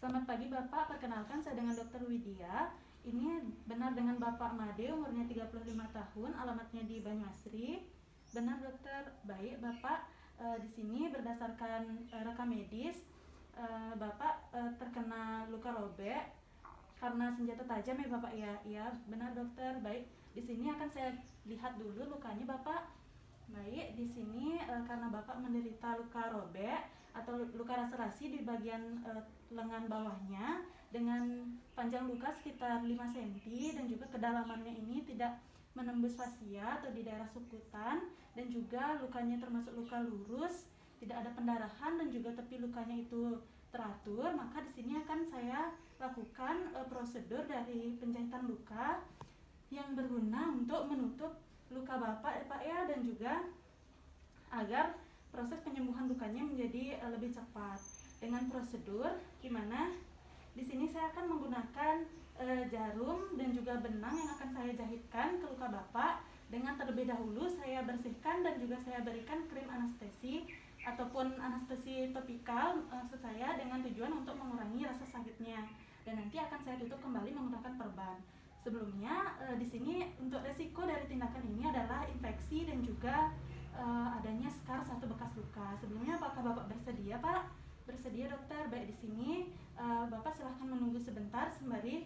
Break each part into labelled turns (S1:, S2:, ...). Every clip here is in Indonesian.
S1: Selamat pagi Bapak, perkenalkan saya dengan Dr. Widya. Ini benar dengan Bapak Made, umurnya 35 tahun, alamatnya di Banyuasri. Benar dokter, baik Bapak. Di sini berdasarkan rekam medis, Bapak terkena luka robek karena senjata tajam ya Bapak ya. Iya, benar dokter, baik. Di sini akan saya lihat dulu lukanya Bapak. Baik, di sini karena Bapak menderita luka robek atau luka laserasi di bagian lengan bawahnya dengan panjang luka sekitar 5 cm dan juga kedalamannya ini tidak menembus fasia atau di daerah sukutan, dan juga lukanya termasuk luka lurus, tidak ada pendarahan dan juga tepi lukanya itu teratur. Maka di sini akan saya lakukan prosedur dari penjahitan luka yang berguna untuk menutup luka Bapak Pak ya, dan juga agar proses penyembuhan lukanya menjadi lebih cepat dengan prosedur di mana di sini saya akan menggunakan jarum dan juga benang yang akan saya jahitkan ke luka Bapak. Dengan terlebih dahulu saya bersihkan dan juga saya berikan krim anestesi ataupun anestesi topikal maksud saya, dengan tujuan untuk mengurangi rasa sakitnya, dan nanti akan saya tutup kembali menggunakan perban. Sebelumnya di sini untuk resiko dari tindakan ini adalah infeksi dan juga adanya skar satu bekas luka. Sebelumnya apakah Bapak bersedia Pak? Bersedia dokter? Baik, di sini Bapak silahkan menunggu sebentar sembari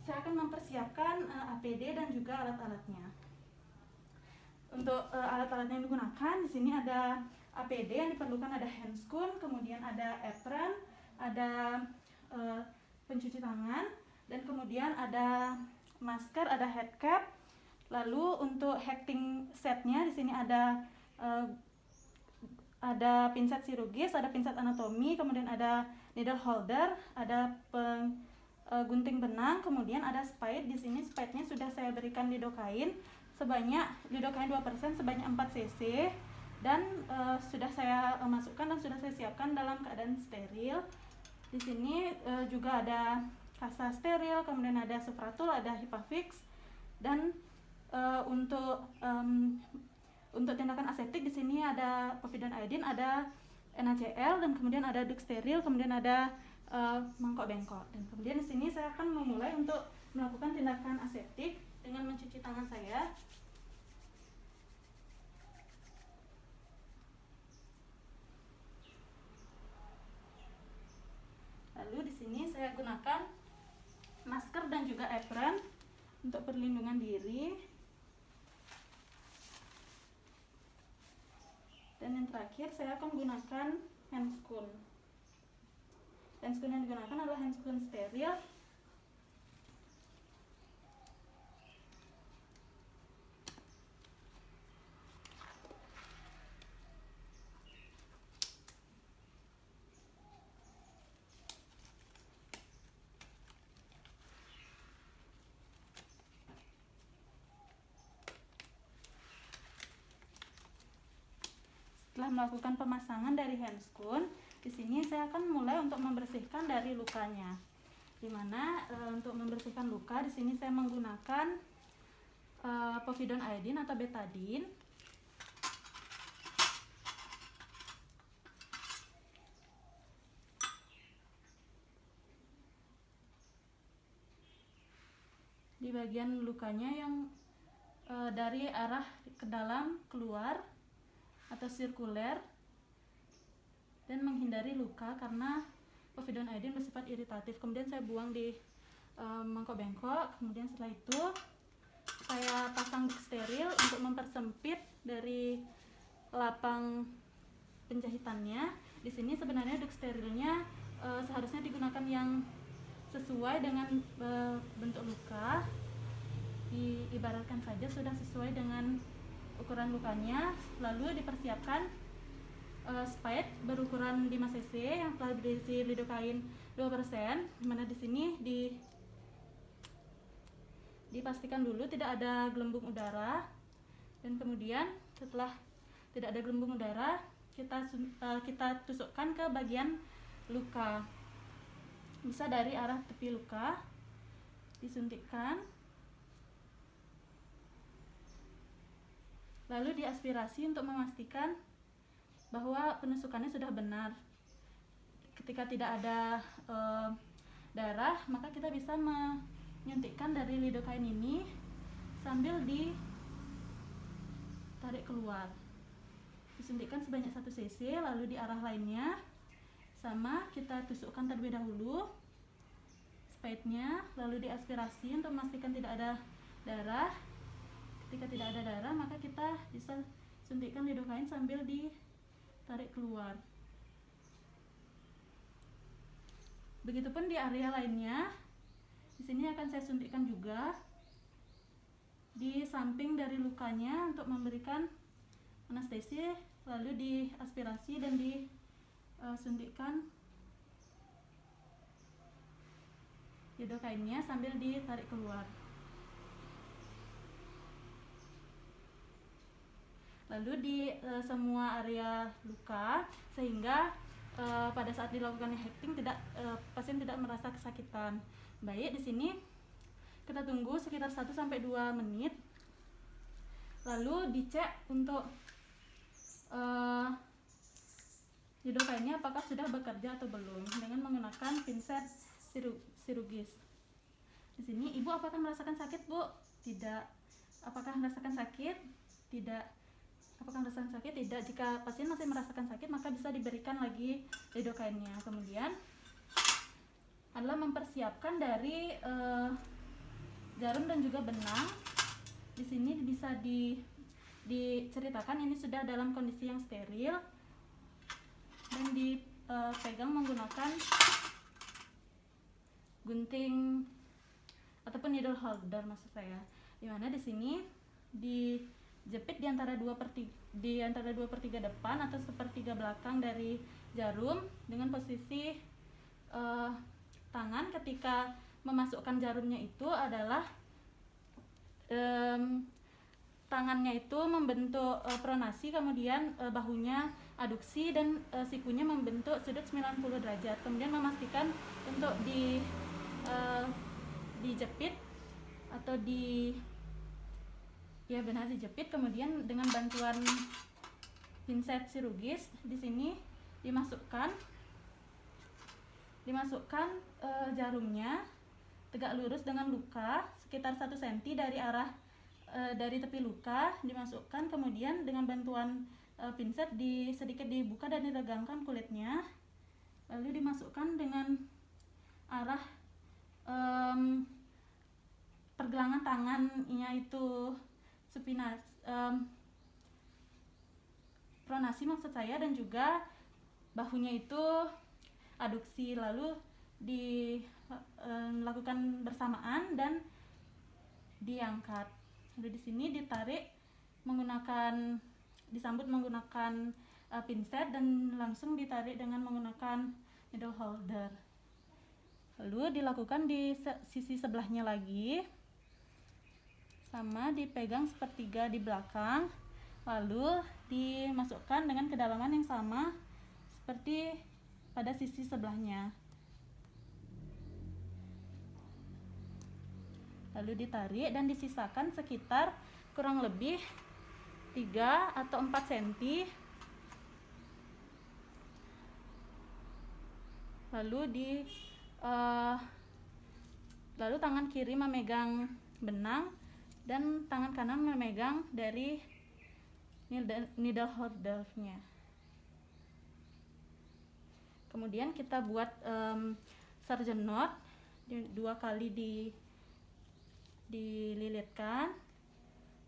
S1: saya akan mempersiapkan APD dan juga alat-alatnya. Untuk alat-alatnya yang digunakan di sini ada APD yang diperlukan, ada handscoon, kemudian ada apron, ada pencuci tangan, dan kemudian ada masker, ada head cap. Lalu untuk hacking setnya di sini ada pinset chirurgis, ada pinset anatomi, kemudian ada needle holder, ada gunting benang, kemudian ada spade. Di sini spade-nya sudah saya berikan lidocaine sebanyak lidocaine 2% sebanyak 4 cc, dan sudah saya masukkan dan sudah saya siapkan dalam keadaan steril. Di sini juga ada kasa steril, kemudian ada Supratul, ada Hipafix, dan untuk tindakan aseptik di sini ada povidone iodine, ada NaCl, dan kemudian ada duk steril, kemudian ada mangkok bengkok. Dan kemudian di sini saya akan memulai untuk melakukan tindakan aseptik dengan mencuci tangan saya. Lalu di sini saya gunakan masker dan juga apron untuk perlindungan diri. Dan yang terakhir saya akan gunakan handscoon. Handscoon yang digunakan adalah handscoon steril. Setelah melakukan pemasangan dari handscoon, di sini saya akan mulai untuk membersihkan dari lukanya. Dimana untuk membersihkan luka di sini saya menggunakan povidone iodine atau betadine. Di bagian lukanya yang dari arah ke dalam keluar atau sirkuler, dan menghindari luka karena povidone iodine bersifat iritatif. Kemudian saya buang di mangkok bengkok. Kemudian setelah itu saya pasang duk steril untuk mempersempit dari lapang penjahitannya. Di sini sebenarnya duk sterilnya seharusnya digunakan yang sesuai dengan bentuk luka. Diibaratkan saja sudah sesuai dengan ukuran lukanya. Lalu dipersiapkan spade berukuran 5 cc yang telah berisi lidocaine 2%, dimana di sini dipastikan dulu tidak ada gelembung udara, dan kemudian setelah tidak ada gelembung udara kita tusukkan ke bagian luka, bisa dari arah tepi luka disuntikkan, lalu diaspirasi untuk memastikan bahwa penusukannya sudah benar. Ketika tidak ada darah, maka kita bisa menyuntikkan dari lidokain ini sambil ditarik keluar. Disuntikkan sebanyak 1 cc, lalu di arah lainnya sama kita tusukkan terlebih dahulu spade-nya, lalu diaspirasi untuk memastikan tidak ada darah. Ketika tidak ada darah, maka kita bisa suntikkan lidokain sambil ditarik keluar. Begitupun di area lainnya. Di sini akan saya suntikkan juga di samping dari lukanya untuk memberikan anestesi, lalu diaspirasi dan disuntikkan lidokainnya sambil ditarik keluar. Lalu di semua area luka, sehingga pada saat dilakukan hacking pasien tidak merasa kesakitan. Baik, di sini kita tunggu sekitar 1-2 menit. Lalu dicek untuk lidokainnya apakah sudah bekerja atau belum dengan menggunakan pinset chirurgis. Di sini ibu apakah merasakan sakit, Bu? Tidak. Apakah merasakan sakit? Tidak. Apakah merasakan sakit? Tidak. Jika pasien masih merasakan sakit, maka bisa diberikan lagi lidokainnya. Kemudian adalah mempersiapkan dari jarum dan juga benang. Di sini bisa diceritakan ini sudah dalam kondisi yang steril dan dipegang menggunakan gunting ataupun needle holder maksud saya. Di mana di sini dijepit di antara 2/3 depan atau 1/3 belakang dari jarum dengan posisi tangan ketika memasukkan jarumnya itu adalah tangannya itu membentuk pronasi, kemudian bahunya aduksi dan sikunya membentuk sudut 90 derajat. Kemudian memastikan untuk dijepit atau benar dijepit. Kemudian dengan bantuan pinset chirurgis di sini dimasukkan jarumnya tegak lurus dengan luka sekitar 1 cm dari tepi luka, dimasukkan. Kemudian dengan bantuan pinset sedikit dibuka dan diregangkan kulitnya, lalu dimasukkan dengan arah pergelangan tangannya itu pronasi maksud saya, dan juga bahunya itu aduksi, lalu dilakukan bersamaan dan diangkat. Lalu di sini disambut menggunakan pinset dan langsung ditarik dengan menggunakan needle holder. Lalu dilakukan di sisi sebelahnya lagi, sama dipegang 1/3 di belakang, lalu dimasukkan dengan kedalaman yang sama seperti pada sisi sebelahnya. Lalu ditarik dan disisakan sekitar kurang lebih 3 atau 4 cm. Lalu tangan kiri memegang benang dan tangan kanan memegang dari needle holdernya. Kemudian kita buat surgeon knot 2 kali dililitkan,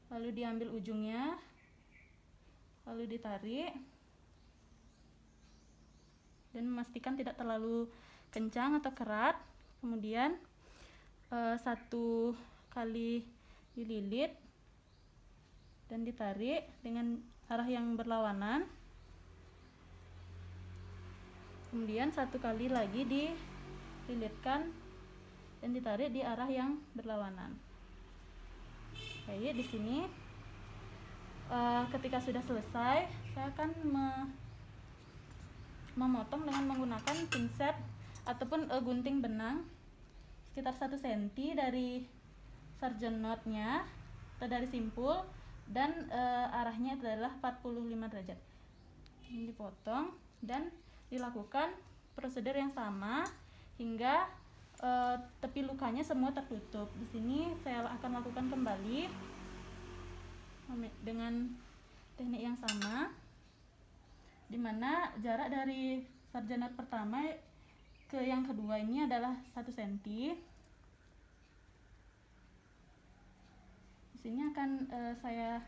S1: lalu diambil ujungnya, lalu ditarik dan memastikan tidak terlalu kencang atau kerat. Kemudian 1 kali dililit dan ditarik dengan arah yang berlawanan. Kemudian 1 kali lagi dililitkan dan ditarik di arah yang berlawanan. Baik, di sini ketika sudah selesai, saya akan memotong dengan menggunakan pinset ataupun gunting benang sekitar 1 cm dari surgeon knot-nya atau dari simpul, dan arahnya adalah 45 derajat. Ini dipotong dan dilakukan prosedur yang sama hingga tepi lukanya semua tertutup. Di sini saya akan lakukan kembali dengan teknik yang sama, di mana jarak dari sarjana pertama ke yang kedua ini adalah 1 cm. Di sini akan saya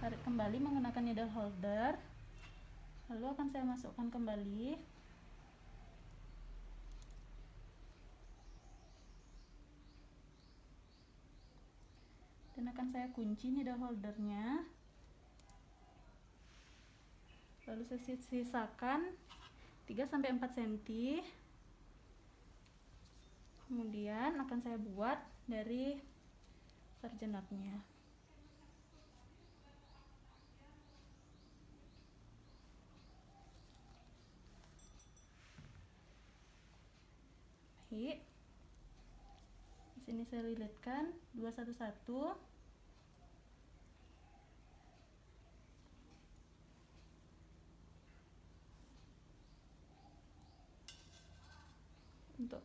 S1: tarik kembali menggunakan needle holder, lalu akan saya masukkan kembali. Dan akan saya kunci needle holdernya, lalu saya sisakan 3-4 cm. Kemudian akan saya buat dari sarjanatnya. Baik. Di sini saya lilitkan 211. Untuk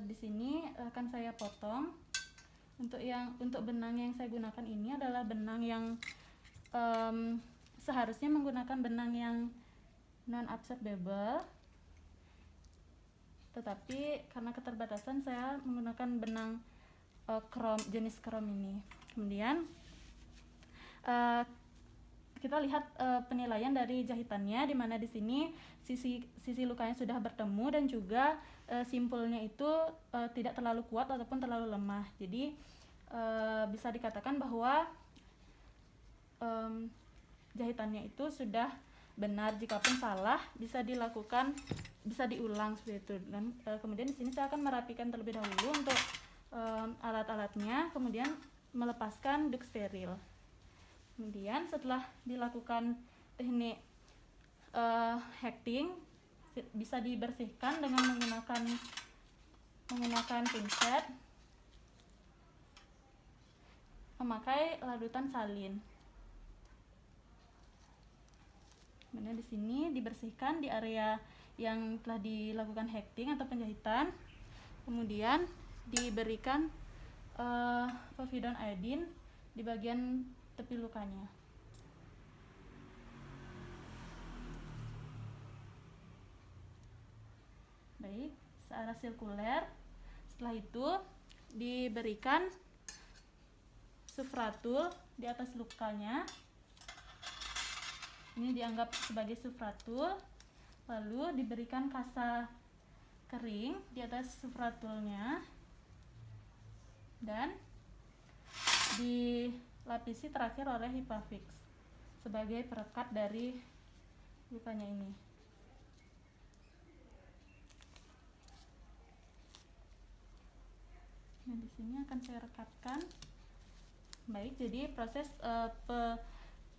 S1: di sini akan saya potong. Untuk benang yang saya gunakan ini adalah benang yang seharusnya menggunakan benang yang non absorbable, tetapi karena keterbatasan saya menggunakan benang jenis krom ini. Kemudian kita lihat penilaian dari jahitannya, di mana di sini sisi lukanya sudah bertemu dan juga simpulnya itu tidak terlalu kuat ataupun terlalu lemah. Jadi bisa dikatakan bahwa jahitannya itu sudah benar. Jikapun salah bisa diulang seperti itu. Dan kemudian di sini saya akan merapikan terlebih dahulu untuk alat-alatnya, kemudian melepaskan duk steril. Kemudian setelah dilakukan teknik hecting, bisa dibersihkan dengan menggunakan pinset, memakai larutan salin. Kemudian di sini dibersihkan di area yang telah dilakukan hecting atau penjahitan. Kemudian diberikan povidone iodine di bagian tepi lukanya. Baik, searah sirkuler. Setelah itu diberikan sufratul di atas lukanya. Ini dianggap sebagai sufratul. Lalu diberikan kasa kering di atas sufratulnya dan dilapisi terakhir oleh Hipafix sebagai perekat dari lukanya ini. Nah, di sini akan saya rekatkan. Baik, jadi proses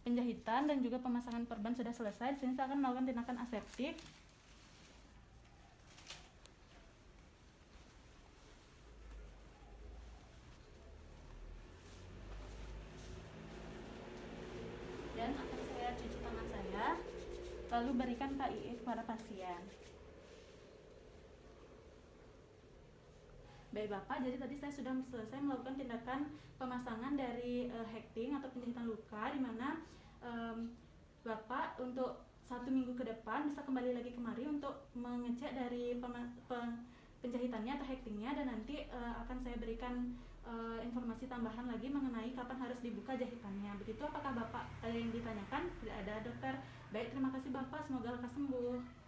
S1: penjahitan dan juga pemasangan perban sudah selesai. Di sini saya akan melakukan tindakan aseptik. Dan akan saya cuci tangan saya, lalu berikan KIE kepada pasien. Baik Bapak, jadi tadi saya sudah selesai melakukan tindakan pemasangan dari hecting atau penjahitan luka, di mana Bapak untuk 1 minggu ke depan bisa kembali lagi kemari untuk mengecek dari penjahitannya atau hectingnya, dan nanti akan saya berikan informasi tambahan lagi mengenai kapan harus dibuka jahitannya. Begitu, apakah Bapak ada yang ditanyakan? Tidak ada, dokter. Baik, terima kasih Bapak, semoga lekas sembuh.